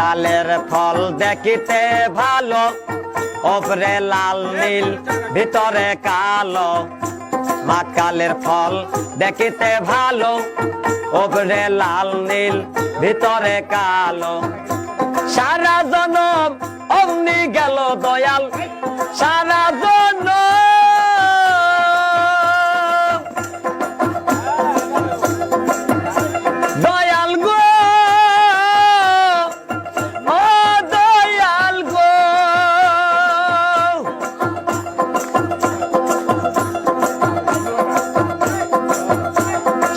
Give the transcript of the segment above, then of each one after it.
কালের ফল দেখিতে ভালো, ওপরে লাল নীল ভিতরে কালো। মাকালের ফল দেখিতে ভালো, ওপরে লাল নীল ভিতরে কালো। সারা জনম অমনি গেল দয়াল, সারা জনম দয়াল গো, ও দয়াল গো।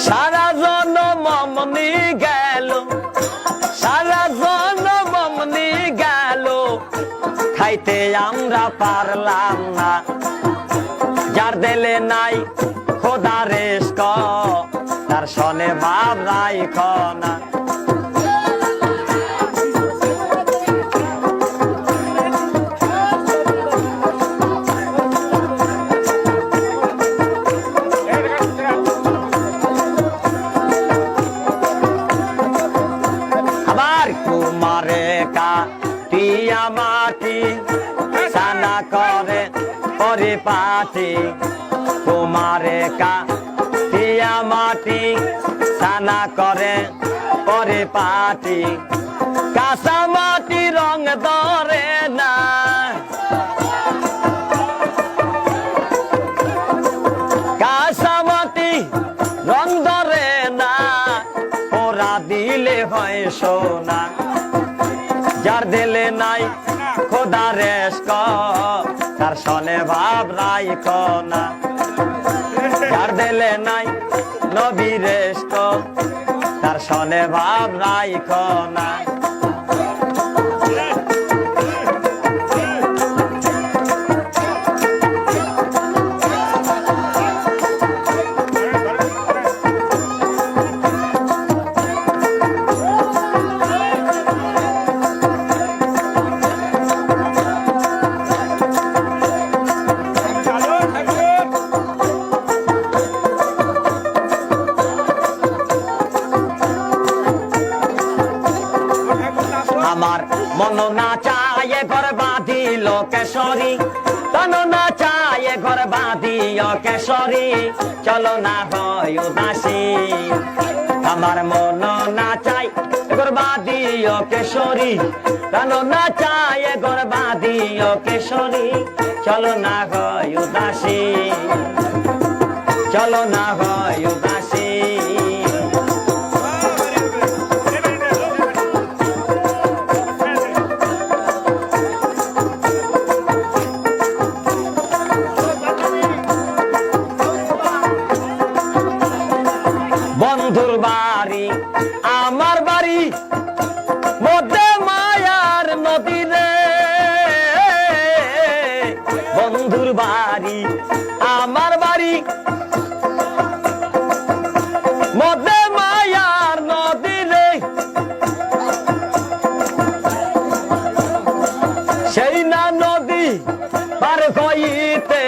সারা জনম অমনি গেল, সারা জনম অমনি গেল, খাইতে আমরা পারলাম না। যার দিলে নাই খোদা রেস্ক, তার সনে ভাব রাইখ না। আবার কুমারে কাটিয়া মাটি সানা করে পরিপাটি। কুমারে কাটিয়া মাটি সানা করে পরিপাটি। কাঁচা মাটি রং ধরে না, কাঁচা মাটি রং ধরে না, ওরা দিলে হয় সোনা। যার দিলে নাই খোদা রেস্ক, তার সনে ভাব রাইখ না। যার দিলে নাই নবী রেস্ক, তার সনে ভাব রাইখ না। আমার মন না চায় ঘর বাঁধিল কেশরী, তন না চায় ঘর বাঁধিও কেশরী, চলো না হয় উদাসী। আমার মন না চায় ঘর বাঁধিও কেশরী, তন না চায় ঘর বাঁধিও কেশরী, চলো না হয় উদাসী, চলো না হয় উদাসী। বন্ধুর বাড়ি আমার বাড়ি, মধ্যে মায়ার নদী রে। বন্ধুর বাড়ি আমার বাড়ি, মধ্যে মায়ার নদী রে। সেই না নদী পার হইতে,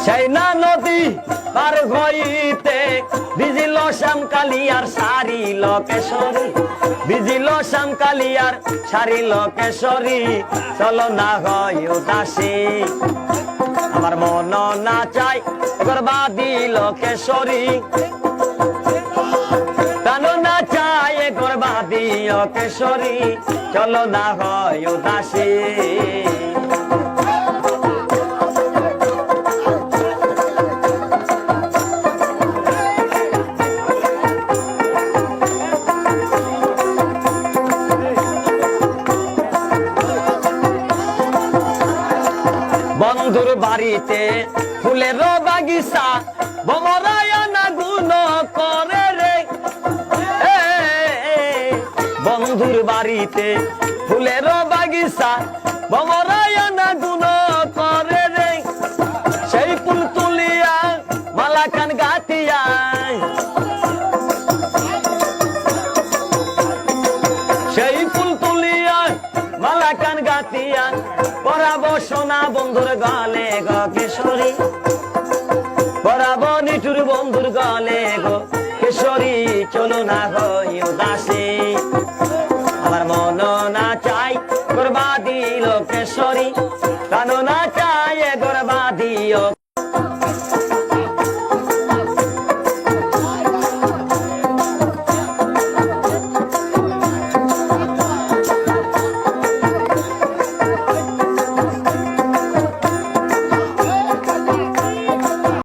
সেই না নদী পার হইতে, ভিজিল শ্যামকালিয়ার সারিল কেশরী, ভিজিল শ্যামকালিয়ার সারিল কেশরী, চলো না হয় উদাসী। আমার মন না চাই ঘর বাঁধিল কেশরী, প্রাণ না চাই ঘর বাঁধিও কেশরী, চলো না হয় উদাসী। বন্ধুর বাড়িতে ফুলের বাগিচা, ভমরায়না গুণ করে রে। বন্ধুর বাড়িতে ফুলের বাগিচা, ভমরায়না গুণ করে রে। সেই ফুল তুলিয়া মালা কান গাতিয়া, সেই ফুল তুলিয়া মালা কান গাতিয়া, পরাবো সোনা বন্ধুর গলে গো কেশরী। পরাবো নিঠুর বন্ধুর গলে গো কেশরী চলো না হয় উদাসী আমার মন না চাই করবা দিল কেশরী প্রাণ না চাই